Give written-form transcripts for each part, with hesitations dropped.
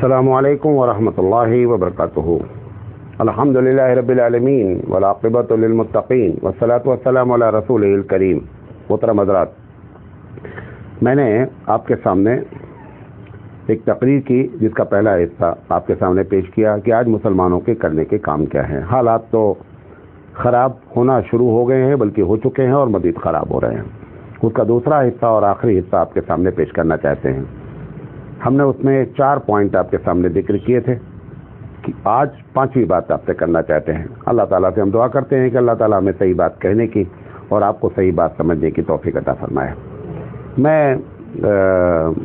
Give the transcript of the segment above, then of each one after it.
अस्सलामुअलैकुम वरहमतुल्लाहि वबरकातुहू। अल्हम्दुलिल्लाहि रब्बिल आलमीन वल आक़िबतु लिल मुत्तक़ीन वस्सलातु वस्सलामु अला रसूलिहिल करीम। मोहतरम हज़रात, मैंने आपके सामने एक तकरीर की जिसका पहला हिस्सा आपके सामने पेश किया कि आज मुसलमानों के करने के काम क्या हैं। हालात तो ख़राब होना शुरू हो गए हैं, बल्कि हो चुके हैं और मज़ीद ख़राब हो रहे हैं। उसका दूसरा हिस्सा और आखिरी हिस्सा आपके सामने पेश करना चाहते हैं। हमने उसमें 4 पॉइंट आपके सामने जिक्र किए थे कि आज 5वीं बात आपसे करना चाहते हैं। अल्लाह ताला से हम दुआ करते हैं कि अल्लाह ताला हमें सही बात कहने की और आपको सही बात समझने की तौफीक अता फरमाए। मैं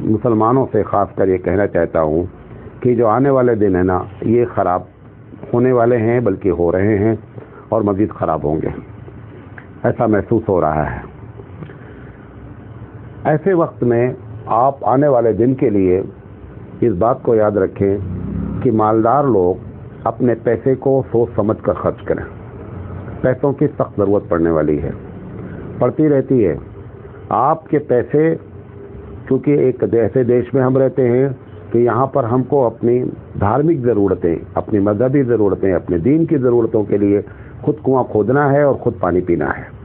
मुसलमानों से ख़ास कर ये कहना चाहता हूँ कि जो आने वाले दिन है ना, ये ख़राब होने वाले हैं, बल्कि हो रहे हैं और मज़ीद ख़राब होंगे, ऐसा महसूस हो रहा है। ऐसे वक्त में आप आने वाले दिन के लिए इस बात को याद रखें कि मालदार लोग अपने पैसे को सोच समझ कर खर्च करें। पैसों की सख्त ज़रूरत पड़ने वाली है, पड़ती रहती है। आपके पैसे, क्योंकि एक ऐसे देश में हम रहते हैं कि यहाँ पर हमको अपनी धार्मिक ज़रूरतें, अपनी मजहबी ज़रूरतें, अपने दीन की ज़रूरतों के लिए खुद कुआं खोदना है और ख़ुद पानी पीना है।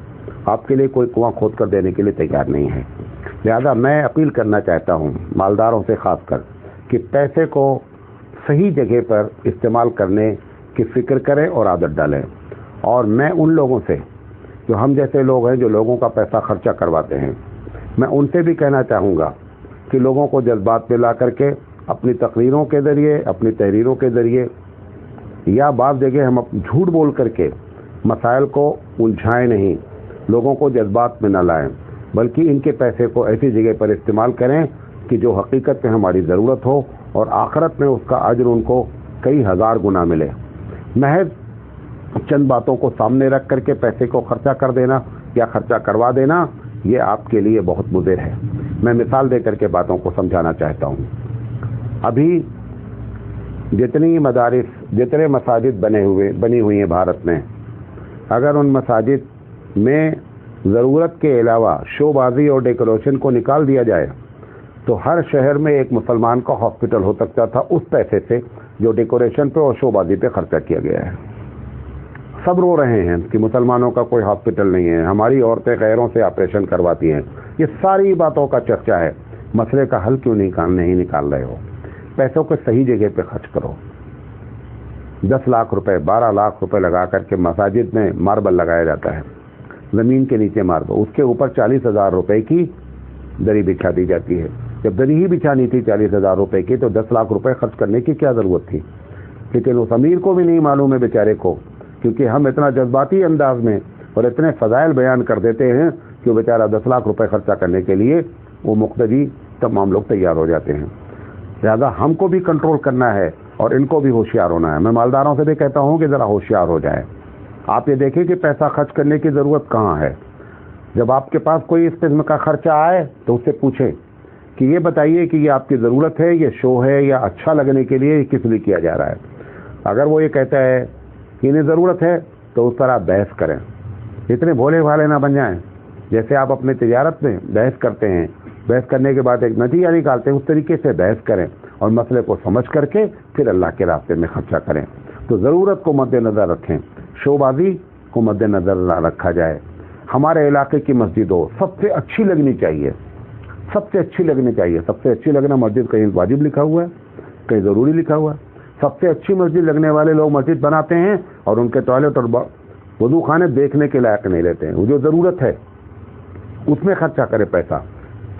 आपके लिए कोई कुआं खोद कर देने के लिए तैयार नहीं है। लिहाजा मैं अपील करना चाहता हूँ मालदारों से ख़ासकर कि पैसे को सही जगह पर इस्तेमाल करने की फ़िक्र करें और आदत डालें। और मैं उन लोगों से, जो हम जैसे लोग हैं, जो लोगों का पैसा खर्चा करवाते हैं, मैं उनसे भी कहना चाहूँगा कि लोगों को जज्बात में ला करके अपनी तकरीरों के ज़रिए, अपनी तहरीरों के ज़रिए या बाज़ जगह हम झूठ बोल करके मसाइल को उलझाएं नहीं, लोगों को जज्बात में न लाएं, बल्कि इनके पैसे को ऐसी जगह पर इस्तेमाल करें कि जो हकीकत में हमारी ज़रूरत हो और आखिरत में उसका अज्र उनको कई हज़ार गुना मिले। महज चंद बातों को सामने रख करके पैसे को खर्चा कर देना या खर्चा करवा देना, ये आपके लिए बहुत मुज़िर है। मैं मिसाल दे करके बातों को समझाना चाहता हूँ। अभी जितनी मदारिस, जितने मसाजिद बनी हुई हैं भारत में, अगर उन मसाजिद में ज़रूरत के अलावा शोबाजी और डेकोरेशन को निकाल दिया जाए तो हर शहर में एक मुसलमान का हॉस्पिटल हो सकता था उस पैसे से जो डेकोरेशन पे और शोबाजी पे खर्चा किया गया है। सब रो रहे हैं कि मुसलमानों का कोई हॉस्पिटल नहीं है, हमारी औरतें गैरों से ऑपरेशन करवाती हैं। ये सारी बातों का चर्चा है। मसले का हल क्यों नहीं निकाल रहे हो? पैसों को सही जगह पे खर्च करो। 10 लाख रुपए, 12 लाख रुपए लगा करके मसाजिद में मार्बल लगाया जाता है, ज़मीन के नीचे मार्बल, उसके ऊपर 40,000 रुपए की दरी बिछा दी जाती है। जब दरी ही बिछानी थी 40,000 रुपए की, तो 10 लाख रुपए खर्च करने की क्या ज़रूरत थी? लेकिन उस अमीर को भी नहीं मालूम है बेचारे को, क्योंकि हम इतना जज्बाती अंदाज में और इतने फ़ज़ाइल बयान कर देते हैं कि वो बेचारा 10 लाख रुपए खर्चा करने के लिए वो मुक़्तदी तमाम लोग तैयार हो जाते हैं। लिहाजा हमको भी कंट्रोल करना है और इनको भी होशियार होना है। मैं मालदारों से भी कहता हूँ कि ज़रा होशियार हो जाए। आप ये देखें कि पैसा खर्च करने की ज़रूरत कहाँ है। जब आपके पास कोई इस किस्म का खर्चा आए तो उससे पूछें कि ये बताइए कि ये आपकी ज़रूरत है, ये शो है, या अच्छा लगने के लिए किस लिए किया जा रहा है। अगर वो ये कहता है कि इन्हें ज़रूरत है तो उस पर आप बहस करें। इतने भोले भाले ना बन जाएं। जैसे आप अपने तिजारत में बहस करते हैं, बहस करने के बाद एक नतीजा निकालते हैं, उस तरीके से बहस करें और मसले को समझ करके फिर अल्लाह के रास्ते में खर्चा करें। तो ज़रूरत को मद्देनज़र रखें, शोबाजी को मद्देनज़र ना रखा जाए। हमारे इलाके की मस्जिदों सबसे अच्छी लगनी चाहिए, सबसे अच्छी लगनी चाहिए। सबसे अच्छी लगना मस्जिद कहीं वाजिब लिखा हुआ है, कहीं ज़रूरी लिखा हुआ है। सबसे अच्छी मस्जिद लगने वाले लोग मस्जिद बनाते हैं और उनके टॉयलेट और वज़ू खाने देखने के लायक नहीं रहते हैं। वो जो ज़रूरत है उसमें खर्चा करे पैसा,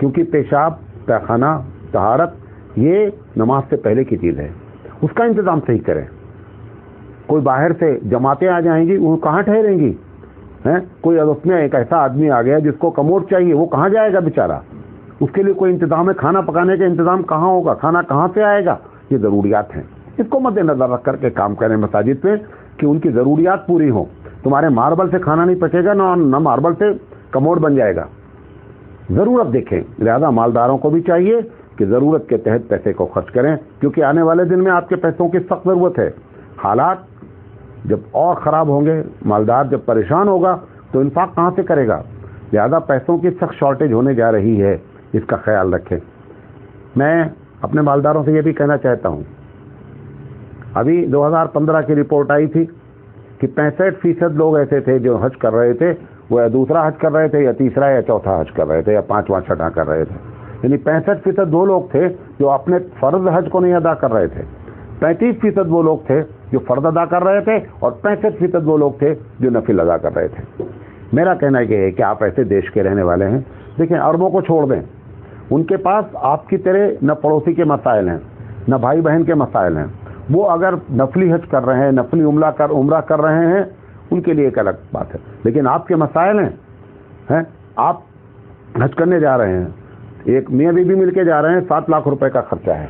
क्योंकि पेशाब, पैखाना, तहारत ये नमाज से पहले की चीज़ है, उसका इंतज़ाम सही करें। कोई बाहर से जमातें आ जाएंगी, वो कहाँ ठहरेंगी हैं? कोई उसमें एक ऐसा आदमी आ गया जिसको कमोड चाहिए, वो कहाँ जाएगा बेचारा? उसके लिए कोई इंतज़ाम है? खाना पकाने का इंतज़ाम कहाँ होगा? खाना कहाँ से आएगा? ये ज़रूरियात हैं। इसको मद्देनज़र रख करके काम करें मसाजिद में कि उनकी ज़रूरियात पूरी हो। तुम्हारे मार्बल से खाना नहीं पचेगा, ना मार्बल से कमोड बन जाएगा। ज़रूरत देखें। लिहाजा मालदारों को भी चाहिए कि ज़रूरत के तहत पैसे को खर्च करें, क्योंकि आने वाले दिन में आपके पैसों की सख्त ज़रूरत है। हालात जब और ख़राब होंगे, मालदार जब परेशान होगा तो इंफाक कहाँ से करेगा? लिहाजा पैसों की सख्त शॉर्टेज होने जा रही है, इसका ख्याल रखें। मैं अपने मालदारों से ये भी कहना चाहता हूँ अभी 2015 की रिपोर्ट आई थी कि 65% लोग ऐसे थे जो हज कर रहे थे, वो या दूसरा हज कर रहे थे या तीसरा या चौथा हज कर रहे थे या पांचवा छठा कर रहे थे। यानी 65% वो लोग थे जो अपने फर्ज हज को नहीं अदा कर रहे थे, 35% वो लोग थे जो फर्ज अदा कर रहे थे और 65% वो लोग थे जो नफिल अदा कर रहे थे। मेरा कहना यह है कि आप ऐसे देश के रहने वाले हैं, देखिए अरबों को छोड़ दें, उनके पास आपकी तरह न पड़ोसी के मसाइल हैं न भाई बहन के मसाइल हैं। वो अगर नफली हज कर रहे हैं, नफली उम्रा कर रहे हैं, उनके लिए एक अलग बात है। लेकिन आपके मसाइल हैं, आप हज करने जा रहे हैं, एक मियाँ बीबी मिलके जा रहे हैं, 7 लाख रुपए का खर्चा है।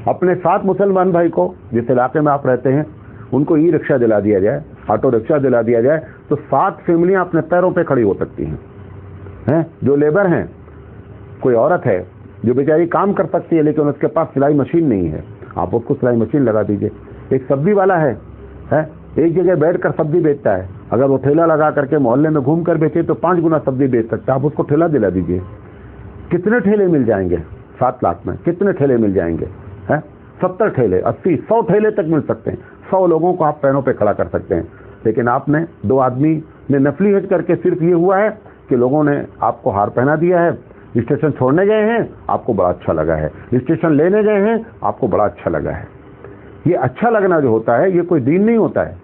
अपने 7 मुसलमान भाई को, जिस इलाके में आप रहते हैं, उनको ई रिक्शा दिला दिया जाए, ऑटो रिक्शा दिला दिया जाए, तो 7 फैमिलियां अपने पैरों पे खड़ी हो सकती हैं। जो लेबर हैं, कोई औरत है जो बेचारी काम कर सकती है लेकिन उसके पास सिलाई मशीन नहीं है, आप उसको सिलाई मशीन लगा दीजिए। एक सब्जी वाला है एक जगह बैठकर सब्जी बेचता है, अगर वो ठेला लगा करके मोहल्ले में घूम कर बेचे तो 5 गुना सब्जी बेच सकता है, आप उसको ठेला दिला दीजिए। कितने ठेले मिल जाएंगे 7 लाख में? कितने ठेले मिल जाएंगे? 70 ठेले, 80, 100 ठेले तक मिल सकते हैं। 100 लोगों को आप पैरों पे खड़ा कर सकते हैं। लेकिन आपने 2 आदमी ने नफली हज करके सिर्फ ये हुआ है कि लोगों ने आपको हार पहना दिया है, स्टेशन छोड़ने गए हैं, आपको बड़ा अच्छा लगा है, स्टेशन लेने गए हैं, आपको बड़ा अच्छा लगा है। ये अच्छा लगना जो होता है ये कोई दीन नहीं होता है।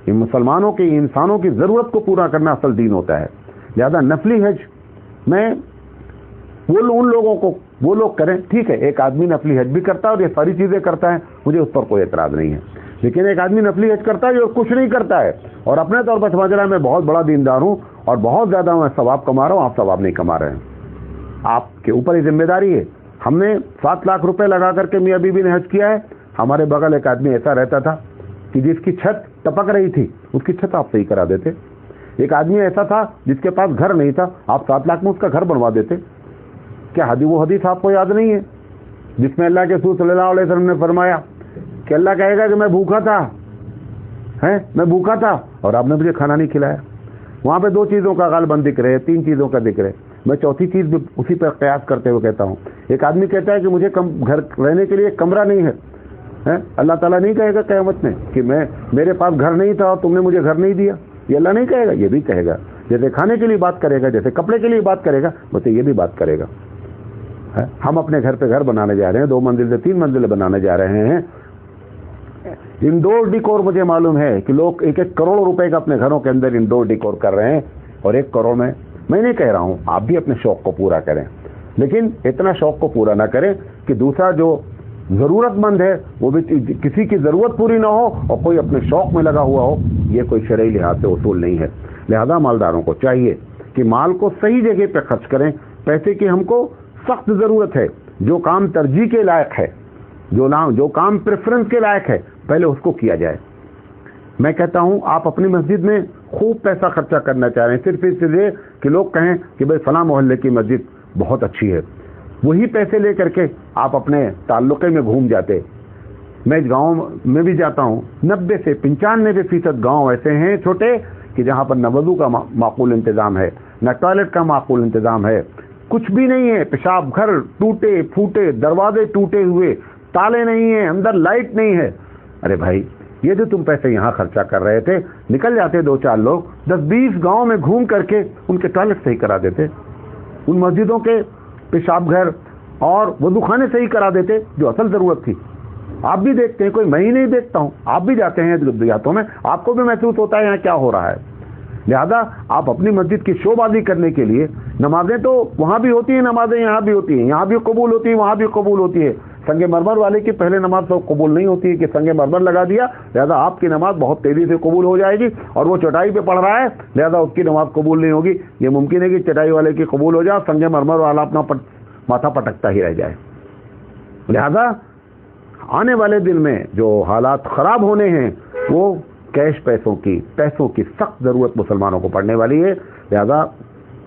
ये मुसलमानों की, इंसानों की ज़रूरत को पूरा करना असल दीन होता है। ज़्यादा नफली हज में उन लोगों को वो लोग करें, ठीक है, एक आदमी नफली हज भी करता है और ये सारी चीज़ें करता है, मुझे उस पर कोई एतराज़ नहीं है। लेकिन एक आदमी नफली हज करता है जो कुछ नहीं करता है और अपने तौर पर समझ रहा है मैं बहुत बड़ा दीनदार हूँ और बहुत ज़्यादा मैं सवाब कमा रहा हूँ, आप सवाब नहीं कमा रहे हैं। आपके ऊपर ही जिम्मेदारी है। हमने 7 लाख रुपए लगा करके मियाँ बीबी ने हज किया है। हमारे बगल एक आदमी ऐसा रहता था कि जिसकी छत टपक रही थी, उसकी छत आप सही करा देते। एक आदमी ऐसा था जिसके पास घर नहीं था, आप 7 लाख में उसका घर बनवा देते। क्या वो हदीस आपको याद नहीं है जिसमें अल्लाह के रसूल सल्लल्लाहु अलैहि वसल्लम ने फरमाया कि अल्लाह कहेगा कि मैं भूखा था, मैं भूखा था और आपने मुझे खाना नहीं खिलाया। वहाँ पे 2 चीज़ों का गालबन दिक्र है, 3 चीज़ों का जिक्र है। मैं चौथी चीज़ भी उसी पर कयास करते हुए कहता हूँ। एक आदमी कहता है कि मुझे घर रहने के लिए कमरा नहीं है, अल्लाह ताला नहीं कहेगा क़यामत में कि मेरे पास घर नहीं था और तुमने मुझे घर नहीं दिया। ये अल्लाह नहीं कहेगा, ये भी कहेगा। जैसे खाने के लिए बात करेगा, जैसे कपड़े के लिए बात करेगा, वैसे ये भी बात करेगा। हम अपने घर पे घर बनाने जा रहे हैं, 2 मंजिल से 3 मंजिल बनाने जा रहे हैं। इंडोर डिकोर, मुझे मालूम है कि लोग 1-1 करोड़ रुपए का अपने घरों के अंदर इंडोर डिकोर कर रहे हैं और 1 करोड़ में, मैं नहीं कह रहा हूं आप भी अपने शौक को पूरा करें, लेकिन इतना शौक को पूरा ना करें कि दूसरा जो जरूरतमंद है वो भी किसी की जरूरत पूरी ना हो और कोई अपने शौक में लगा हुआ हो। ये कोई शरई लिहाज से उसूल नहीं है। लिहाजा मालदारों को चाहिए कि माल को सही जगह पे खर्च करें। पैसे की हमको सख्त जरूरत है। जो काम तरजीह के लायक है, जो काम प्रेफरेंस के लायक है, पहले उसको किया जाए। मैं कहता हूं आप अपनी मस्जिद में खूब पैसा खर्चा करना चाह रहे हैं सिर्फ इसलिए कि लोग कहें कि भाई फलां मोहल्ले की मस्जिद बहुत अच्छी है। वही पैसे लेकर के आप अपने ताल्लुक़े में घूम जाते। मैं गांव में भी जाता हूं, 90 से 95% गांव ऐसे हैं छोटे कि जहां पर न वज़ू का माकूल इंतज़ाम है, न टॉयलेट का माकूल इंतज़ाम है, कुछ भी नहीं है। पेशाब घर टूटे फूटे, दरवाजे टूटे हुए, ताले नहीं है, अंदर लाइट नहीं है। अरे भाई, ये जो तुम पैसे यहाँ खर्चा कर रहे थे, निकल जाते 2-4 लोग 10-20 गांव में घूम करके उनके टॉयलेट सही करा देते, उन मस्जिदों के पेशाब घर और वज़ूखाने सही करा देते जो असल ज़रूरत थी। आप भी देखते हैं, कोई मैं ही नहीं देखता हूँ, आप भी जाते हैं देहातों में, आपको भी महसूस होता है यहाँ क्या हो रहा है। लिहाजा आप अपनी मस्जिद की शोबाजी करने के लिए, नमाजें तो वहाँ भी होती हैं, नमाजें यहाँ भी होती हैं, यहाँ भी कबूल होती है, वहाँ भी कबूल होती है। संगे मरमर वाले की पहले नमाज तो कबूल नहीं होती है कि संगे मरमर लगा दिया, लिहाजा आपकी नमाज बहुत तेजी से कबूल हो जाएगी, और वो चटाई पे पढ़ रहा है लिहाजा उसकी नमाज कबूल नहीं होगी। ये मुमकिन है कि चटाई वाले की कबूल हो जाए, संगे मरमर वाला अपना माथा पटकता ही रह जाए। लिहाजा आने वाले दिन में जो हालात खराब होने हैं वो कैश पैसों की सख्त जरूरत मुसलमानों को पड़ने वाली है। लिहाजा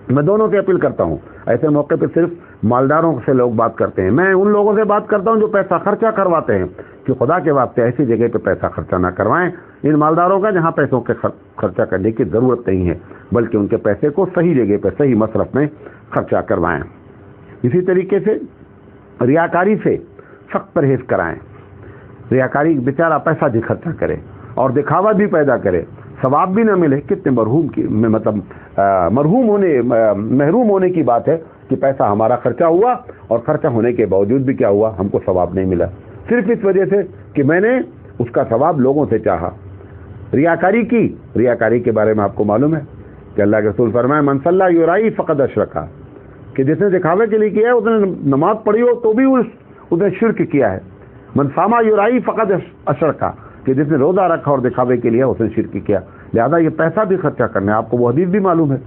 मैं दोनों से अपील करता हूँ। ऐसे मौके पर सिर्फ मालदारों से लोग बात करते हैं, मैं उन लोगों से बात करता हूँ जो पैसा खर्चा करवाते हैं कि खुदा के वास्ते ऐसी जगह पे पैसा खर्चा ना करवाएं इन मालदारों का जहाँ पैसों के खर्चा करने की ज़रूरत नहीं है, बल्कि उनके पैसे को सही जगह पे सही मसरफ में खर्चा करवाएं। इसी तरीके से रियाकारी से सख्त परहेज कराएं। रियाकारी बेचारा पैसा भी खर्चा करे और दिखावा भी पैदा करे, सवाब भी ना मिले। कितने महरूम होने की बात है कि पैसा हमारा खर्चा हुआ और खर्चा होने के बावजूद भी क्या हुआ, हमको सवाब नहीं मिला, सिर्फ इस वजह से कि मैंने उसका सवाब लोगों से चाहा। रियाकारी की, रियाकारी के बारे में आपको मालूम है कि अल्लाह के रसूल फरमाए मन सल्ला युराई फ़क़द अशरका, कि जिसने दिखावे के लिए किया है उसने नमाज पढ़ी हो तो भी उसने शिर्क किया है। मन सामा युराई फ़क़द अशरका, कि जिसने रोज़ा रखा और दिखावे के लिए उसने शिर्क किया। लिहाजा ये पैसा भी खर्चा करना है। आपको वो हदीस भी मालूम है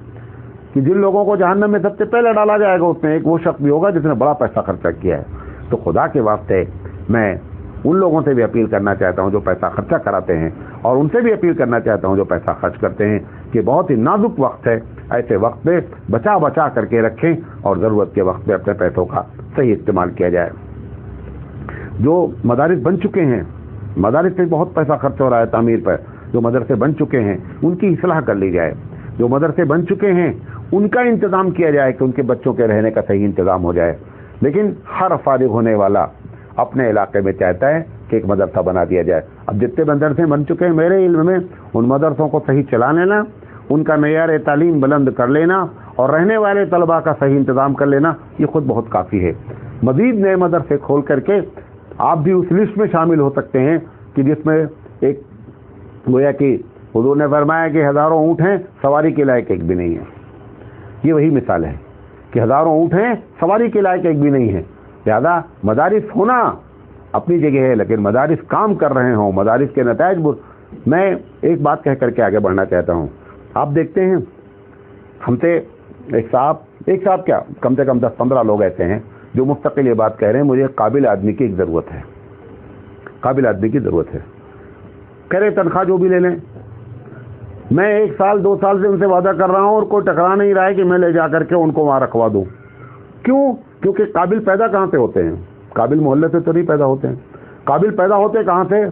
कि जिन लोगों को जहन्नम में सबसे पहले डाला जाएगा उसमें एक वो शख्स भी होगा जिसने बड़ा पैसा खर्चा किया है। तो खुदा के वास्ते मैं उन लोगों से भी अपील करना चाहता हूं जो पैसा खर्चा कराते हैं, और उनसे भी अपील करना चाहता हूं जो पैसा खर्च करते हैं कि बहुत ही नाजुक वक्त है, ऐसे वक्त में बचा बचा करके रखें और ज़रूरत के वक्त में अपने पैसों का सही इस्तेमाल किया जाए। जो मदारिस बन चुके हैं, मदारिस पे बहुत पैसा खर्च हो रहा है तामीर पर, जो मदरसे बन चुके हैं उनकी इस्लाह कर ली जाए। जो मदरसे बन चुके हैं उनका इंतज़ाम किया जाए कि उनके बच्चों के रहने का सही इंतज़ाम हो जाए। लेकिन हर फारिग होने वाला अपने इलाके में चाहता है कि एक मदरसा बना दिया जाए। अब जितने मदरसे बन चुके हैं मेरे इल्म में, उन मदरसों को सही चला लेना, उनका मेयार तालीम बुलंद कर लेना और रहने वाले तलबा का सही इंतज़ाम कर लेना, ये खुद बहुत काफ़ी है। मज़ीद नए मदरसे खोल करके आप भी उस लिस्ट में शामिल हो सकते हैं कि जिसमें एक गोया कि हुजूर ने फरमाया कि हज़ारों ऊँट हैं, सवारी के लायक एक भी नहीं है। ये वही मिसाल है कि हज़ारों ऊँट हैं, सवारी के लायक एक भी नहीं है। लिहाजा मदारिस होना अपनी जगह है, लेकिन मदारिस काम कर रहे हों, मदारिस के नताइज। मैं एक बात कह करके आगे बढ़ना चाहता हूँ। आप देखते हैं हमसे एक साहब क्या कम से कम 10-15 लोग ऐसे हैं जो मुस्तकिल ये बात कह रहे हैं मुझे काबिल आदमी की एक ज़रूरत है, काबिल आदमी की ज़रूरत है। कह रहे तनख्वाह जो भी ले लें। मैं 1 साल 2 साल से उनसे वादा कर रहा हूँ और कोई टकरा नहीं रहा है कि मैं ले जा करके उनको वहाँ रखवा दूँ। क्यों? क्योंकि काबिल पैदा कहाँ से होते हैं? काबिल मोहल्ले से तो नहीं पैदा होते हैं। काबिल पैदा होते कहाँ से?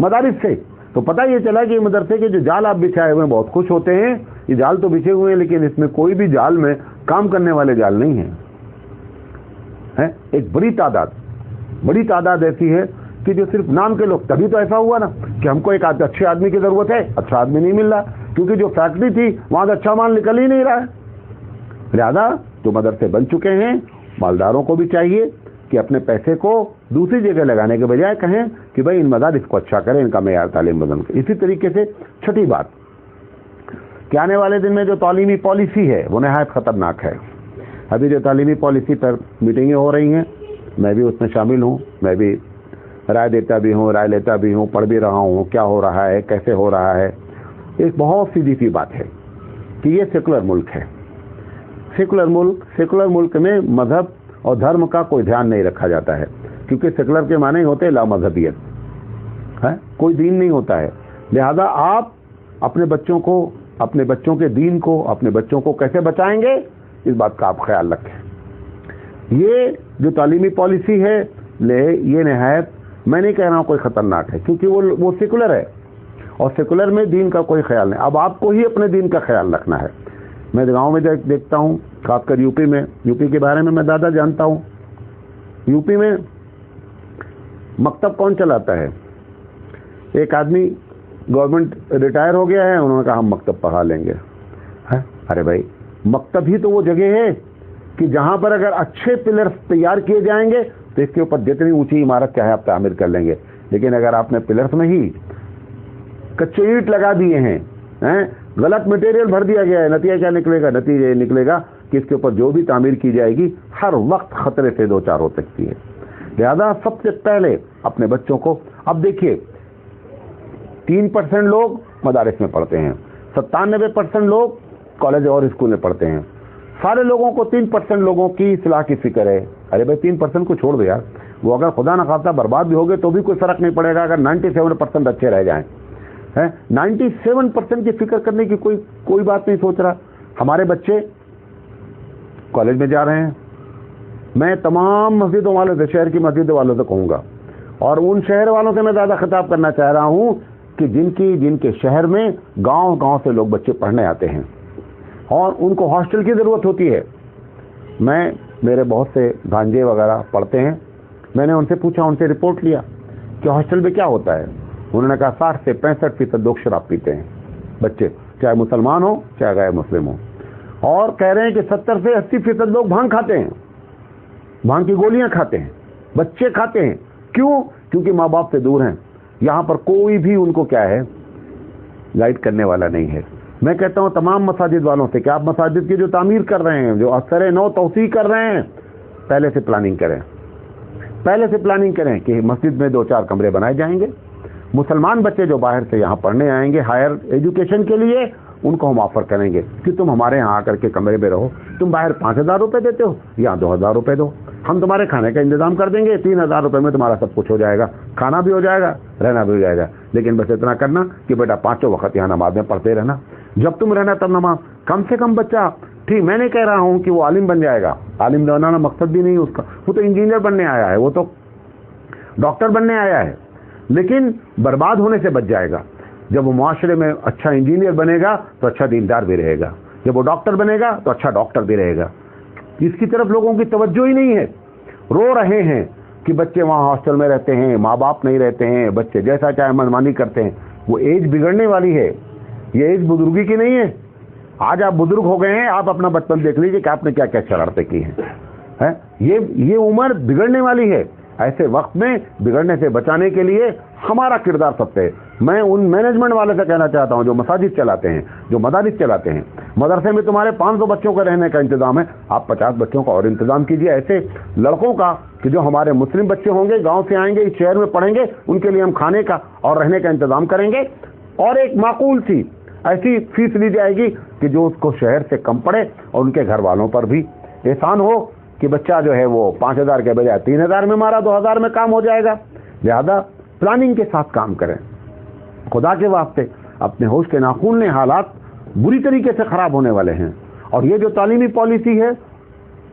मदारिस से। तो पता ये चला कि मदरसे के जो जाल आप बिछाए हुए हैं बहुत खुश होते हैं, ये जाल तो बिछे हुए हैं लेकिन इसमें कोई भी जाल में काम करने वाले जाल नहीं है। एक बड़ी तादाद ऐसी है कि जो सिर्फ नाम के लोग। तभी तो ऐसा हुआ ना कि हमको एक अच्छे आदमी की ज़रूरत है, अच्छा आदमी नहीं मिल रहा, क्योंकि जो फैक्ट्री थी वहाँ से अच्छा माल निकल ही नहीं रहा है। लिहाजा जो मदरसे बन चुके हैं, मालदारों को भी चाहिए कि अपने पैसे को दूसरी जगह लगाने के बजाय कहें कि भाई इन मदारिस को अच्छा करें, इनका मेयार तालीम बुलंद करें। इसी तरीके से छठी बात कि आने वाले दिन में जो तालीमी पॉलिसी है वो नहायत ख़तरनाक है। अभी जो तालीमी पॉलिसी पर मीटिंगें हो रही हैं, मैं भी उसमें शामिल हूँ, मैं भी राय देता भी हूँ, राय लेता भी हूँ, पढ़ भी रहा हूँ क्या हो रहा है, कैसे हो रहा है। एक बहुत सीधी सी बात है कि ये सेकुलर मुल्क है। सेकुलर मुल्क में मजहब और धर्म का कोई ध्यान नहीं रखा जाता है, क्योंकि सेकुलर के माने होते हैं लामजहबियत है, कोई दीन नहीं होता है। लिहाजा आप अपने बच्चों को, अपने बच्चों के दीन को, अपने बच्चों को कैसे बचाएंगे, इस बात का आप ख्याल रखें। ये जो तालीमी पॉलिसी है ये नहायत, मैं नहीं कह रहा हूँ कोई ख़तरनाक है, क्योंकि वो सेकुलर है और सेकुलर में दीन का कोई ख्याल नहीं। अब आपको ही अपने दीन का ख्याल रखना है। मैं गांव में देखता हूँ, खासकर यूपी में, यूपी के बारे में मैं ज़्यादा जानता हूँ। यूपी में मकतब कौन चलाता है? एक आदमी गवर्नमेंट रिटायर हो गया है, उन्होंने कहा हम मकतब पढ़ा लेंगे। है अरे भाई, मकतब ही तो वो जगह है कि जहाँ पर अगर अच्छे पिलर्स तैयार किए जाएंगे तो इसके ऊपर जितनी ऊंची इमारत चाहे आप तामीर कर लेंगे। लेकिन अगर आपने पिलर्स में ही कच्चे ईंट लगा दिए हैं, गलत मटेरियल भर दिया गया है, नतीजा क्या निकलेगा? नतीजा निकलेगा कि इसके ऊपर जो भी तामीर की जाएगी हर वक्त खतरे से दो चार हो सकती है। लिहाजा सबसे पहले अपने बच्चों को, अब देखिए 3% लोग मदारिस में पढ़ते हैं, 97% लोग कॉलेज और स्कूल में पढ़ते हैं। सारे लोगों को 3% लोगों की इस्लाह की फिक्र है। अरे भाई 3% को छोड़ दो यार, वो अगर खुदा न खास्ता बर्बाद भी हो गए तो भी कोई फर्क नहीं पड़ेगा अगर 97% अच्छे रह जाएं। 97% की फिक्र करने की कोई बात नहीं सोच रहा। हमारे बच्चे कॉलेज में जा रहे हैं। मैं तमाम मस्जिदों वालों से, शहर की मस्जिदों वालों से कहूँगा, और उन शहर वालों से मैं ज़्यादा खिताब करना चाह रहा हूँ कि जिनके शहर में गांव से लोग बच्चे पढ़ने आते हैं और उनको हॉस्टल की ज़रूरत होती है। मेरे बहुत से भांजे वगैरह पढ़ते हैं, मैंने उनसे पूछा, उनसे रिपोर्ट लिया कि हॉस्टल में क्या होता है। उन्होंने कहा 60 से 65% लोग शराब पीते हैं बच्चे, चाहे मुसलमान हो चाहे गैर मुस्लिम हो। और कह रहे हैं कि 70 से 80% लोग भांग खाते हैं, भांग की गोलियां खाते हैं, बच्चे खाते हैं। क्यों? क्योंकि माँ बाप से दूर हैं। यहाँ पर कोई भी उनको क्या है, गाइड करने वाला नहीं है। मैं कहता हूँ तमाम मसाजिद वालों से कि आप मसाजिद की जो तामीर कर रहे हैं, जो असर नौ तौसी कर रहे हैं, पहले से प्लानिंग करें। पहले से प्लानिंग करें कि मस्जिद में 2-4 कमरे बनाए जाएंगे। मुसलमान बच्चे जो बाहर से यहाँ पढ़ने आएंगे हायर एजुकेशन के लिए, उनको हम ऑफर करेंगे कि तुम हमारे यहाँ आकर के कमरे में रहो। तुम बाहर 5,000 रुपये देते हो, यहाँ 2,000 रुपये दो, हम तुम्हारे खाने का इंतजाम कर देंगे। 3,000 रुपये में तुम्हारा सब कुछ हो जाएगा, खाना भी हो जाएगा, रहना भी हो जाएगा। लेकिन बस इतना करना कि बेटा 5 वक्त यहाँ नमाज में पढ़ते रहना, जब तुम रहना तब नमाज। कम से कम बच्चा, ठीक मैं नहीं कह रहा हूँ कि वो आलिम बन जाएगा, आलिम बनाना मकसद भी नहीं उसका, वो तो इंजीनियर बनने आया है, वो तो डॉक्टर बनने आया है, लेकिन बर्बाद होने से बच जाएगा। जब वो माशरे में अच्छा इंजीनियर बनेगा तो अच्छा दीनदार भी रहेगा, जब वो डॉक्टर बनेगा तो अच्छा डॉक्टर भी रहेगा। इसकी तरफ लोगों की तवज्जो ही नहीं है। रो रहे हैं कि बच्चे वहाँ हॉस्टल में रहते हैं, माँ बाप नहीं रहते हैं, बच्चे जैसा चाहे मनमानी करते हैं। वो एज बिगड़ने वाली है, ये एज बुजुर्गी की नहीं है। आज आप बुजुर्ग हो गए हैं, आप अपना बचपन देख लीजिए कि आपने क्या क्या शरारतें की हैं। ये उम्र बिगड़ने वाली है। ऐसे वक्त में बिगड़ने से बचाने के लिए हमारा किरदार सबसे है। मैं उन मैनेजमेंट वाले से कहना चाहता हूं जो मसाजिद चलाते हैं, जो मदारिस चलाते हैं, मदरसे में तुम्हारे 500 बच्चों का रहने का इंतजाम है, आप 50 बच्चों का और इंतजाम कीजिए ऐसे लड़कों का कि जो हमारे मुस्लिम बच्चे होंगे, गांव से आएंगे, इस शहर में पढ़ेंगे, उनके लिए हम खाने का और रहने का इंतजाम करेंगे। और एक माकूल सी ऐसी फीस ली जाएगी कि जो उसको शहर से कम पड़े और उनके घर वालों पर भी एहसान हो कि बच्चा जो है वो 5,000 के बजाय 3,000 में मारा, 2,000 में काम हो जाएगा। लिहाजा प्लानिंग के साथ काम करें। खुदा के वास्ते अपने होश के नाखून ने, हालात बुरी तरीके से खराब होने वाले हैं। और ये जो तालीमी पॉलिसी है,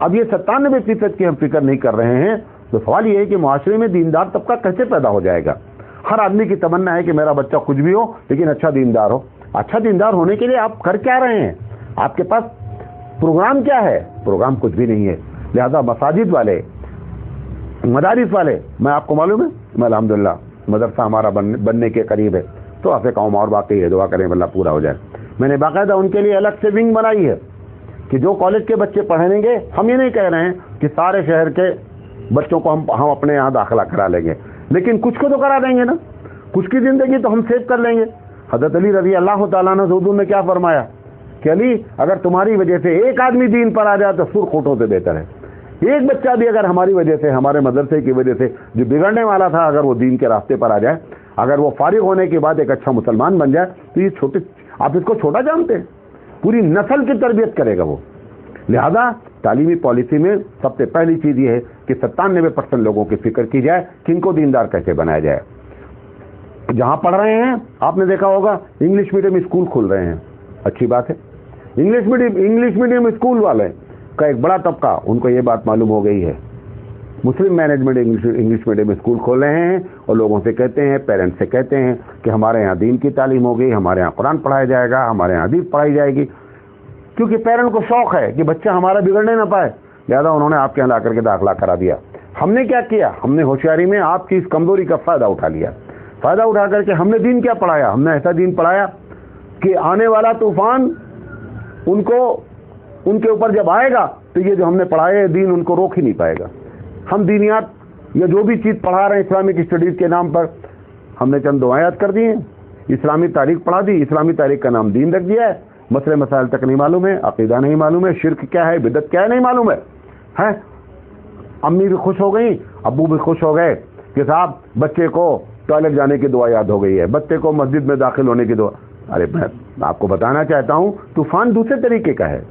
अब ये 97% की हम फिक्र नहीं कर रहे हैं। तो सवाल ये है कि मुआशरे में दीनदार तबका कैसे पैदा हो जाएगा। हर आदमी की तमन्ना है कि मेरा बच्चा कुछ भी हो लेकिन अच्छा दीनदार हो। अच्छा दीनदार होने के लिए आप कर क्या रहे हैं? आपके पास प्रोग्राम क्या है? प्रोग्राम कुछ भी नहीं है। लिहाजा मसाजिद वाले, मदारिस वाले, मैं आपको मालूम है मैं अल्हम्दुलिल्लाह मदरसा हमारा बनने के करीब है, तो आपसे कौम और बाकी है, दुआ करें अल्लाह पूरा हो जाए। मैंने बाकायदा उनके लिए अलग से विंग बनाई है कि जो कॉलेज के बच्चे पढ़ेंगे, हम ये नहीं कह रहे हैं कि सारे शहर के बच्चों को हम अपने यहाँ दाखिला करा लेंगे, लेकिन कुछ को तो करा देंगे ना, कुछ की जिंदगी तो हम सेव कर लेंगे। हज़रत अली रज़ी अल्लाह तआला अन्हु ने क्या फरमाया कि अली, अगर तुम्हारी वजह से एक आदमी दीन पर आ जाए तो सुरखोटों से बेहतर है। एक बच्चा भी अगर हमारी वजह से, हमारे मदरसे की वजह से जो बिगड़ने वाला था, अगर वो दीन के रास्ते पर आ जाए, अगर वो फारिग होने के बाद एक अच्छा मुसलमान बन जाए, तो ये छोटे, आप इसको छोटा जानते हैं, पूरी नस्ल की तरबियत करेगा वो। लिहाजा तालीमी पॉलिसी में सबसे पहली चीज ये है कि 97% लोगों की फिक्र की जाए कि इनको दीनदार कैसे बनाया जाए। जहां पढ़ रहे हैं, आपने देखा होगा इंग्लिश मीडियम स्कूल खुल रहे हैं, अच्छी बात है। इंग्लिश मीडियम स्कूल वाले का एक बड़ा तबका, उनको ये बात मालूम हो गई है, मुस्लिम मैनेजमेंट इंग्लिश मीडियम स्कूल खोल रहे हैं और लोगों से कहते हैं, पेरेंट्स से कहते हैं कि हमारे यहाँ दीन की तालीम हो गई, हमारे यहाँ कुरान पढ़ाया जाएगा, हमारे यहाँ हदीस पढ़ाई जाएगी। क्योंकि पेरेंट को शौक है कि बच्चा हमारा बिगड़ने ना पाए, लिहाजा उन्होंने आपके यहाँ ला करके दाखिला करा दिया। हमने क्या किया? हमने होशियारी में आपकी इस कमजोरी का फायदा उठा लिया। फायदा उठा करके हमने दीन क्या पढ़ाया? हमने ऐसा दीन पढ़ाया कि आने वाला तूफान उनके ऊपर जब आएगा तो ये जो हमने पढ़ाया दीन उनको रोक ही नहीं पाएगा। हम दीनियात या जो भी चीज़ पढ़ा रहे हैं इस्लामिक स्टडीज़ के नाम पर, हमने चंद दुआएं याद कर दी हैं, इस्लामी तारीख पढ़ा दी, इस्लामी तारीख का नाम दीन रख दिया है, मसले मसाइल तक नहीं मालूम है, अकीदा नहीं मालूम है, शिर्क क्या है, बिदत क्या है नहीं मालूम है। अम्मी भी खुश हो गई, अब्बू भी खुश हो गए कि साहब बच्चे को टॉयलेट जाने की दुआ याद हो गई है, बच्चे को मस्जिद में दाखिल होने की दुआ। अरे मैं आपको बताना चाहता हूँ, तूफान दूसरे तरीके का है,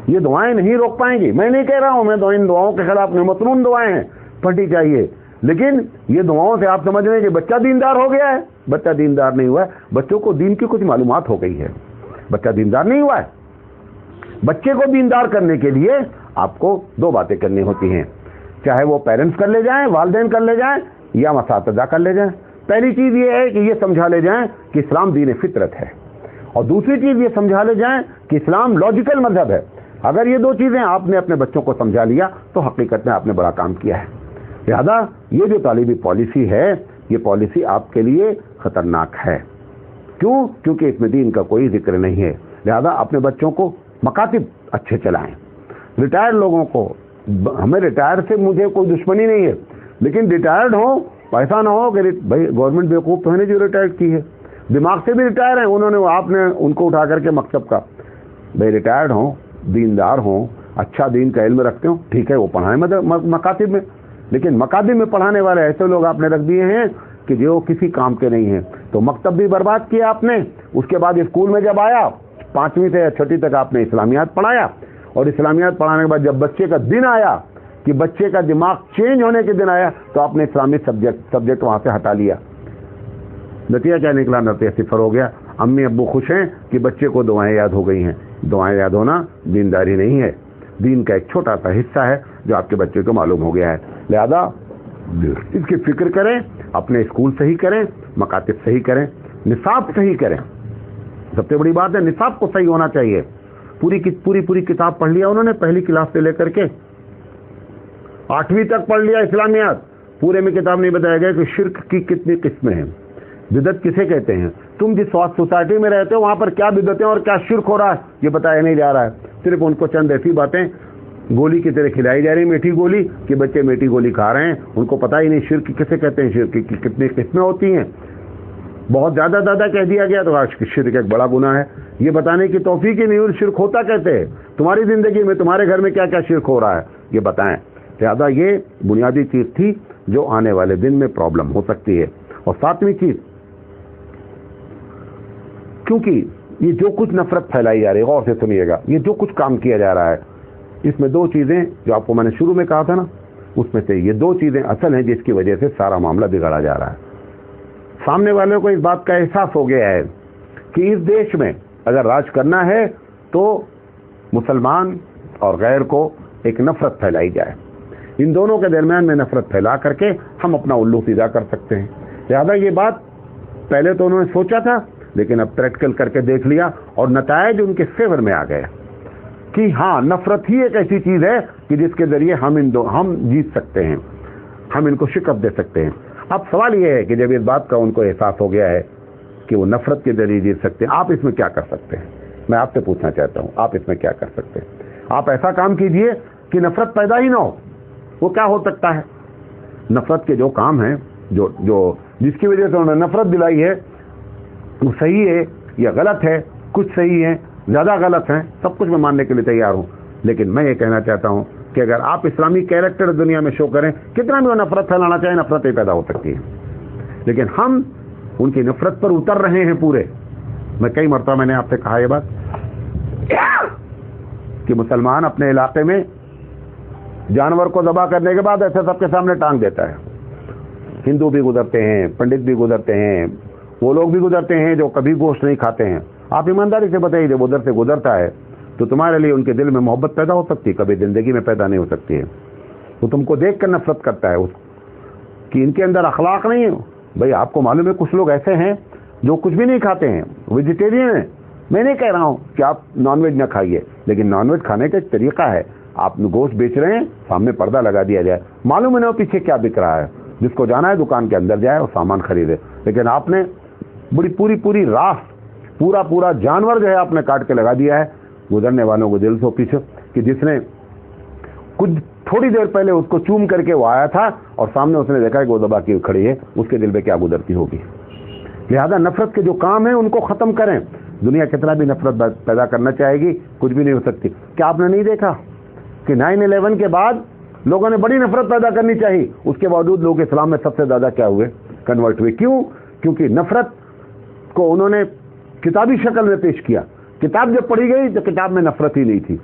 ये दुआएं नहीं रोक पाएंगी। मैं नहीं कह रहा हूँ, मैं इन दुआओं के खिलाफ नहीं, मसनून दुआएं हैं, पढ़नी चाहिए, लेकिन ये दुआओं से आप समझ रहे हैं कि बच्चा दीनदार हो गया है। बच्चा दीनदार नहीं हुआ है, बच्चों को दीन की कुछ मालूमात हो गई है, बच्चा दीनदार नहीं हुआ है। बच्चे को दीनदार करने के लिए आपको 2 बातें करनी होती हैं, चाहे वो पेरेंट्स कर ले जाएं, वालिदैन कर ले जाएं या मसातिज़ा कर ले जाएं। पहली चीज ये है कि ये समझा ले जाएं कि इस्लाम दीन फितरत है, और दूसरी चीज ये समझा ले जाएं कि इस्लाम लॉजिकल मजहब है। अगर ये 2 चीजें आपने अपने बच्चों को समझा लिया तो हकीकत में आपने बड़ा काम किया है। लिहाजा ये जो तालीमी पॉलिसी है, ये पॉलिसी आपके लिए खतरनाक है। क्यों? क्योंकि इसमें दीन का कोई जिक्र नहीं है। लिहाजा अपने बच्चों को मकातिब अच्छे चलाएं। रिटायर्ड लोगों को, हमें रिटायर से मुझे कोई दुश्मनी नहीं है, लेकिन रिटायर्ड हो, पैसा ना हो कि भाई गवर्नमेंट बेवकूफ़ तो है नहीं जो रिटायर्ड की है, दिमाग से भी रिटायर है उन्होंने, आपने उनको उठा करके मकतब का, भाई रिटायर्ड हो, दीनदार हो, अच्छा दीन का इल्म रखते हो, ठीक है वो पढ़ाएं मकातिब में, लेकिन मकातिब में पढ़ाने वाले ऐसे लोग आपने रख दिए हैं कि जो किसी काम के नहीं हैं। तो मकतब भी बर्बाद किया आपने। उसके बाद स्कूल में जब आया 5वीं से 6वीं तक आपने इस्लामियात पढ़ाया, और इस्लामियात पढ़ाने के बाद जब बच्चे का दिन आया कि बच्चे का दिमाग चेंज होने के दिन आया, तो आपने इस्लामिक सब्जेक्ट वहां से हटा लिया। नतीजा क्या निकला? नतीजा सिफर हो गया। अम्मी अब्बू खुश हैं कि बच्चे को दुआएं याद हो गई हैं। दुआएं याद होना दीनदारी नहीं है, दीन का एक छोटा सा हिस्सा है जो आपके बच्चे को मालूम हो गया है। लिहाजा इसकी फिक्र करें, अपने स्कूल सही करें, मकातिब सही करें, निसाब सही करें। सबसे बड़ी बात है निसाब को सही होना चाहिए। पूरी किताब पढ़ लिया उन्होंने, पहली क्लास से लेकर के 8वीं तक पढ़ लिया इस्लामियात। पूरे में किताब नहीं बताया गया कि शिर्क की कितनी किस्में हैं, बिदत किसे कहते हैं, तुम जिस सोसाइटी में रहते हो वहां पर क्या बिदतें और क्या शिर्क हो रहा है ये बताया नहीं जा रहा है। सिर्फ उनको चंद ऐसी बातें गोली की तरह खिलाई जा रही, मीठी गोली, कि बच्चे मीठी गोली खा रहे हैं, उनको पता ही नहीं शिर्क किसे कहते हैं, शिर्क की कितनी किस्में होती हैं। बहुत ज्यादा कह दिया गया तो आज शिर्क एक बड़ा गुनाह है। ये बताने की तौफीक ही नहीं हुई शिर्क होता कहते हैं। तुम्हारी जिंदगी में तुम्हारे घर में क्या क्या शिर्क हो रहा है ये बताएं। लिहाजा ये बुनियादी चीज थी जो आने वाले दिन में प्रॉब्लम हो सकती है। और 7वीं चीज, क्योंकि ये जो कुछ नफरत फैलाई जा रही है, गौर से सुनिएगा, ये जो कुछ काम किया जा रहा है, इसमें 2 चीजें जो आपको मैंने शुरू में कहा था ना, उसमें से ये 2 चीजें असल हैं जिसकी वजह से सारा मामला बिगड़ा जा रहा है। सामने वालों को इस बात का एहसास हो गया है कि इस देश में अगर राज करना है तो मुसलमान और गैर को एक नफरत फैलाई जाए। इन दोनों के दरमियान में नफरत फैला करके हम अपना उल्लू सीधा कर सकते हैं। लिहाजा ये बात पहले तो उन्होंने सोचा था, लेकिन अब प्रैक्टिकल करके देख लिया और नतायज उनके फेवर में आ गए कि हाँ, नफरत ही एक ऐसी चीज है कि जिसके जरिए हम जीत सकते हैं, हम इनको शिकस्त दे सकते हैं। अब सवाल यह है कि जब इस बात का उनको एहसास हो गया है कि वो नफरत के जरिए जीत सकते हैं, आप इसमें क्या कर सकते हैं? मैं आपसे पूछना चाहता हूं, आप इसमें क्या कर सकते हैं? आप ऐसा काम कीजिए कि नफरत पैदा ही ना हो। वो क्या हो सकता है? नफरत के जो काम हैं, जो जिसकी वजह से उन्होंने नफरत दिलाई है, वो सही है या गलत है, कुछ सही है, ज्यादा गलत है, सब कुछ मैं मानने के लिए तैयार हूं। लेकिन मैं ये कहना चाहता हूं कि अगर आप इस्लामी कैरेक्टर दुनिया में शो करें, कितना भी वो नफरत फैलाना चाहे, नफरत ही पैदा हो सकती है। लेकिन हम उनकी नफरत पर उतर रहे हैं पूरे। मैं कई मरतबा मैंने आपसे कहा ये बात कि मुसलमान अपने इलाके में जानवर को दबा करने के बाद ऐसे सबके सामने टांग देता है। हिंदू भी गुजरते हैं, पंडित भी गुजरते हैं, वो लोग भी गुजरते हैं जो कभी गोश्त नहीं खाते हैं। आप ईमानदारी से बताइए, जब उधर से गुजरता है तो तुम्हारे लिए उनके दिल में मोहब्बत पैदा हो सकती है? कभी जिंदगी में पैदा नहीं हो सकती है। वो तुमको देख कर नफरत करता है कि इनके अंदर अखलाक नहीं है। भाई आपको मालूम है कुछ लोग ऐसे हैं जो कुछ भी नहीं खाते हैं, वेजिटेरियन है। मैं नहीं कह रहा हूं कि आप नॉनवेज ना खाइए, लेकिन नॉनवेज खाने का एक तरीका है। आप गोश्त बेच रहे हैं, सामने पर्दा लगा दिया जाए, मालूम है ना पीछे क्या बिक रहा है। जिसको जाना है दुकान के अंदर जाए और सामान खरीदे। लेकिन आपने बड़ी पूरी रात पूरा जानवर जो है आपने काट के लगा दिया है। गुजरने वालों को दिल से पीछे कि जिसने कुछ थोड़ी देर पहले उसको चूम करके वो आया था और सामने उसने देखा कि वो दबा के खड़ी है, उसके दिल में क्या गुजरती होगी। लिहाजा नफरत के जो काम है उनको खत्म करें। दुनिया कितना भी नफरत पैदा करना चाहेगी, कुछ भी नहीं हो सकती। क्या आपने नहीं देखा कि 9/11 के बाद लोगों ने बड़ी नफरत पैदा करनी चाहिए, उसके बावजूद लोग इस्लाम में सबसे ज्यादा क्या हुए? कन्वर्ट हुए। क्यों? क्योंकि नफरत को उन्होंने किताबी शक्ल में पेश किया। किताब जब पढ़ी गई तो किताब में नफरत ही नहीं थी।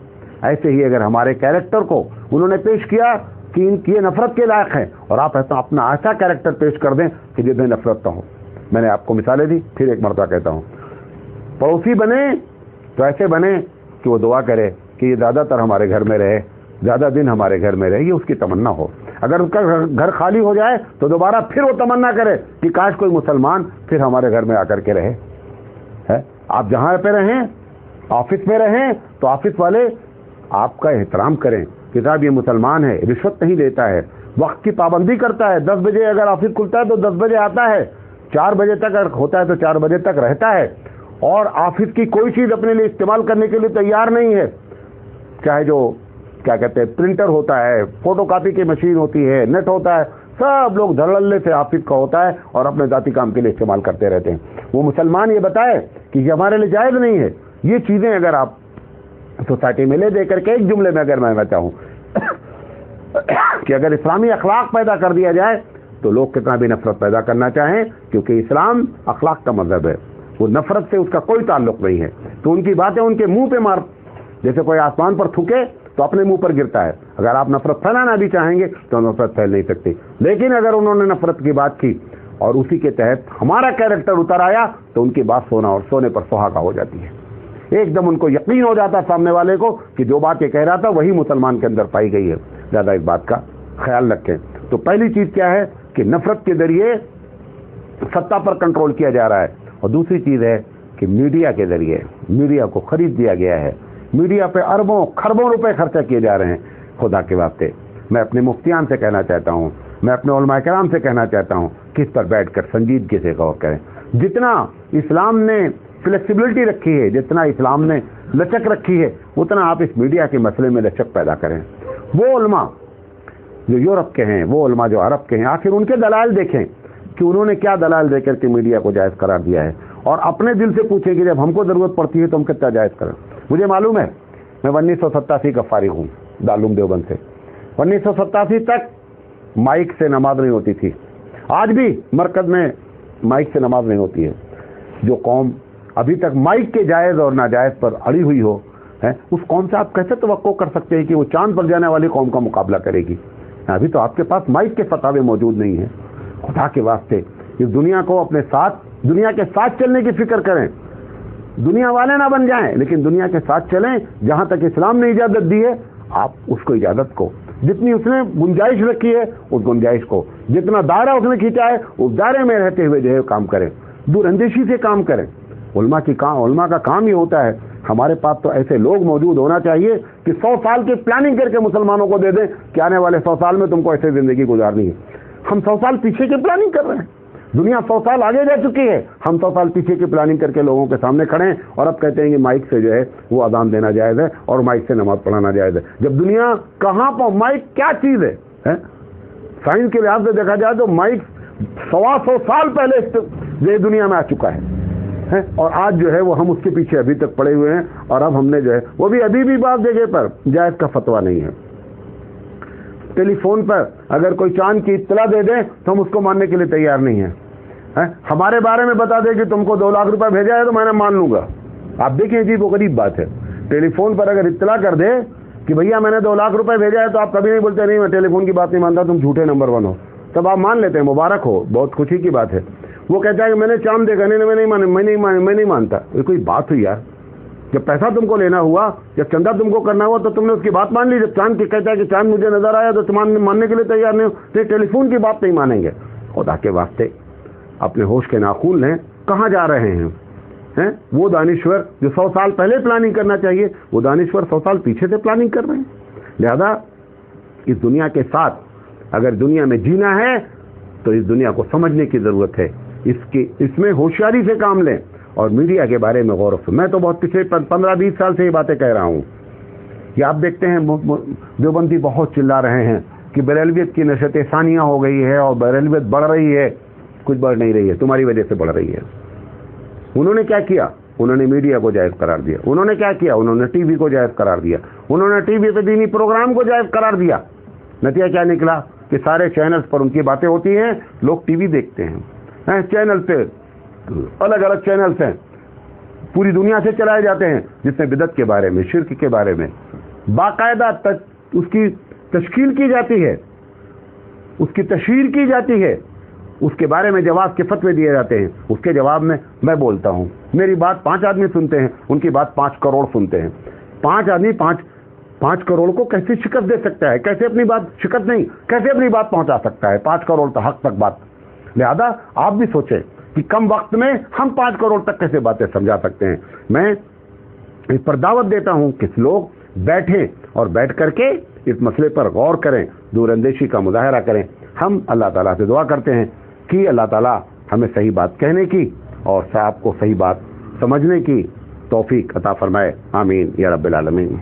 ऐसे ही अगर हमारे कैरेक्टर को उन्होंने पेश किया कि इनकी नफरत के लायक है, और आप ऐसा अपना ऐसा कैरेक्टर पेश कर दें कि जिसमें नफरत ना हो। मैंने आपको मिसालें दी, फिर एक मरतबा कहता हूं, पड़ोसी बने तो ऐसे बने कि वो दुआ करे कि ये ज्यादातर हमारे घर में रहे, ज्यादा दिन हमारे घर में रहे, ये उसकी तमन्ना हो। अगर उसका घर खाली हो जाए तो दोबारा फिर वो तमन्ना करे कि काश कोई मुसलमान फिर हमारे घर में आकर के रहे। है? आप जहां पे रहें, ऑफिस में रहें, तो ऑफिस वाले आपका एहतराम करें कि साहब ये मुसलमान है, रिश्वत नहीं लेता है, वक्त की पाबंदी करता है। 10 बजे अगर ऑफिस खुलता है तो 10 बजे आता है, 4 बजे तक अगर होता है तो 4 बजे तक रहता है, और ऑफिस की कोई चीज़ अपने लिए इस्तेमाल करने के लिए तैयार नहीं है। चाहे जो क्या कहते हैं प्रिंटर होता है, फोटोकॉपी की मशीन होती है, नेट होता है, सब लोग धड़ल्ले से ऑफिस का होता है और अपने जाति काम के लिए इस्तेमाल करते रहते हैं। वो मुसलमान ये बताए कि ये हमारे लिए जायज़ नहीं है। ये चीज़ें अगर आप सोसाइटी में ले दे करके एक जुमले में अगर मैं चाहूँ कि अगर इस्लामी अखलाक पैदा कर दिया जाए तो लोग कितना भी नफरत पैदा करना चाहें, क्योंकि इस्लाम अखलाक का मजहब है, वो नफरत से उसका कोई ताल्लुक नहीं है। तो उनकी बातें उनके मुंह पे मार, जैसे कोई आसमान पर थूके तो अपने मुंह पर गिरता है। अगर आप नफरत फैलाना भी चाहेंगे तो नफरत फैल नहीं सकती। लेकिन अगर उन्होंने नफरत की बात की और उसी के तहत हमारा कैरेक्टर उतर आया तो उनकी बात सोना और सोने पर सुहागा हो जाती है। एकदम उनको यकीन हो जाता सामने वाले को कि जो बात ये कह रहा था वही मुसलमान के अंदर पाई गई है। ज़्यादा इस बात का ख्याल रखें। तो पहली चीज़ क्या है कि नफरत के जरिए सत्ता पर कंट्रोल किया जा रहा है, और दूसरी चीज़ है कि मीडिया के जरिए मीडिया को खरीद दिया गया है। मीडिया पे अरबों खरबों रुपए खर्चा किए जा रहे हैं। खुदा के वास्ते मैं अपने मुफ्तियान से कहना चाहता हूँ, मैं अपने उलमा किराम से कहना चाहता हूँ कि इस पर बैठ कर संजीदगी से गौर करें। जितना इस्लाम ने फ्लेक्सिबिलिटी रखी है, जितना इस्लाम ने लचक रखी है, उतना आप इस मीडिया के मसले में लचक पैदा करें। वो उलमा जो यूरोप के हैं, वो उलमा जो अरब के हैं, आखिर उनके दलाल देखें कि उन्होंने क्या दलाल देकर के मीडिया को जायज़ करार दिया है, और अपने दिल से पूछें कि जब हमको ज़रूरत पड़ती है तो हम कितना जायज़ करें। मुझे मालूम है, मैं 1987 का फारिग हूँ दारुल देवबंद से। 1987 तक माइक से नमाज नहीं होती थी। आज भी मरकज़ में माइक से नमाज नहीं होती है। जो कौम अभी तक माइक के जायज़ और नाजायज़ पर अड़ी हुई हो है, उस कौम से आप कैसे तवक्को कर सकते हैं कि वो चांद पर जाने वाली कौम का मुकाबला करेगी। अभी तो आपके पास माइक के फतावे मौजूद नहीं है। खुदा के वास्ते इस दुनिया को अपने साथ, दुनिया के साथ चलने की फिक्र करें। दुनिया वाले ना बन जाएं, लेकिन दुनिया के साथ चलें। जहां तक इस्लाम ने इजाज़त दी है आप उसको इजाज़त को, जितनी उसने गुंजाइश रखी है उस गुंजाइश को, जितना दायरा उसने खींचा है उस दायरे में रहते हुए जो है काम करें, दूरअंदेशी से काम करें। उलमा का काम ही होता है। हमारे पास तो ऐसे लोग मौजूद होना चाहिए कि 100 साल की प्लानिंग करके मुसलमानों को दे दें कि आने वाले 100 साल में तुमको ऐसे ज़िंदगी गुजारनी है। हम 100 साल पीछे की प्लानिंग कर रहे हैं। दुनिया 100 साल आगे जा चुकी है, हम 100 साल पीछे की प्लानिंग करके लोगों के सामने खड़े हैं और अब कहते हैं कि माइक से जो है वो अजान देना जायज़ है और माइक से नमाज पढ़ाना जायज़ है। जब दुनिया कहाँ पर, माइक क्या चीज़ है? साइंस के लिहाज से देखा जाए तो माइक 125 साल पहले ये दुनिया में आ चुका है, और आज जो है वो हम उसके पीछे अभी तक पड़े हुए हैं। और अब हमने जो है वो भी अभी भी बात जगह पर जायज़ का फतवा नहीं है। टेलीफोन पर अगर कोई चांद की इत्तला दे दे तो हम उसको मानने के लिए तैयार नहीं है। हमारे बारे में बता दे कि तुमको 2 लाख रुपए भेजा है तो मैंने मान लूंगा। आप देखिए अजीब वो गरीब बात है। टेलीफोन पर अगर इत्तला कर दे कि भैया मैंने 2 लाख रुपए भेजा है, तो आप कभी नहीं बोलते नहीं मैं टेलीफोन की बात नहीं मानता, तुम झूठे नंबर 1 हो। तब आप मान लेते हैं, मुबारक हो, बहुत खुशी की बात है। वो कहता है कि मैंने चांद देखा, नहीं मैं नहीं मानता। ये कोई बात हुई यार? जब पैसा तुमको लेना हुआ, जब चंदा तुमको करना हुआ तो तुमने उसकी बात मान ली। जब चांद की कहता है कि चांद मुझे नजर आया तो तुम मानने के लिए तैयार नहीं हो, तो टेलीफोन की बात नहीं मानेंगे। खुदा के वास्ते अपने होश के नाखून लें, कहाँ जा रहे हैं? वो दानिश्वर जो 100 साल पहले प्लानिंग करना चाहिए, वो दानिश्वर 100 साल पीछे से प्लानिंग कर रहे हैं। लिहाजा इस दुनिया के साथ अगर दुनिया में जीना है तो इस दुनिया को समझने की ज़रूरत है। इसमें होशियारी से काम लें और मीडिया के बारे में गौर मैं तो बहुत पिछले 15-20 साल से ये बातें कह रहा हूँ। ये आप देखते हैं देवबंदी बहुत चिल्ला रहे हैं कि बरेलवियत की नशत सानिया हो गई है और बरेलवियत बढ़ रही है। कुछ बढ़ नहीं रही है, तुम्हारी वजह से बढ़ रही है। उन्होंने क्या किया? उन्होंने मीडिया को जायज़ करार दिया। उन्होंने क्या किया? उन्होंने टीवी को जायज़ करार दिया। उन्होंने टीवी पे दीनी प्रोग्राम को जायज़ करार दिया। नतीजा क्या निकला कि सारे चैनल्स पर उनकी बातें होती हैं, लोग टीवी देखते हैं। चैनल पे अलग अलग चैनल्स हैं, पूरी दुनिया से चलाए जाते हैं, जिसमें बिदत के बारे में, शिर्क के बारे में बाकायदा उसकी तशकील की जाती है, उसकी तशहीर की जाती है, उसके बारे में जवाब के फतवे दिए जाते हैं। उसके जवाब में मैं बोलता हूँ, मेरी बात 5 आदमी सुनते हैं, उनकी बात 5 करोड़ सुनते हैं। 5 आदमी 5 करोड़ को कैसे शिकस्त दे सकता है? कैसे अपनी बात, शिकस्त नहीं, कैसे अपनी बात पहुंचा सकता है? 5 करोड़ तो हक तक बात। लिहाजा आप भी सोचें कि कम वक्त में हम 5 करोड़ तक कैसे बातें समझा सकते हैं। मैं इस पर दावत देता हूं कि लोग बैठें और बैठ करके इस मसले पर गौर करें, दूरअंदेशी का मुजाहरा करें। हम अल्लाह ताला से दुआ करते हैं कि अल्लाह ताला हमें सही बात कहने की और आपको सही बात समझने की तौफीक अता फरमाए। आमीन या रब्बिल आलमीन।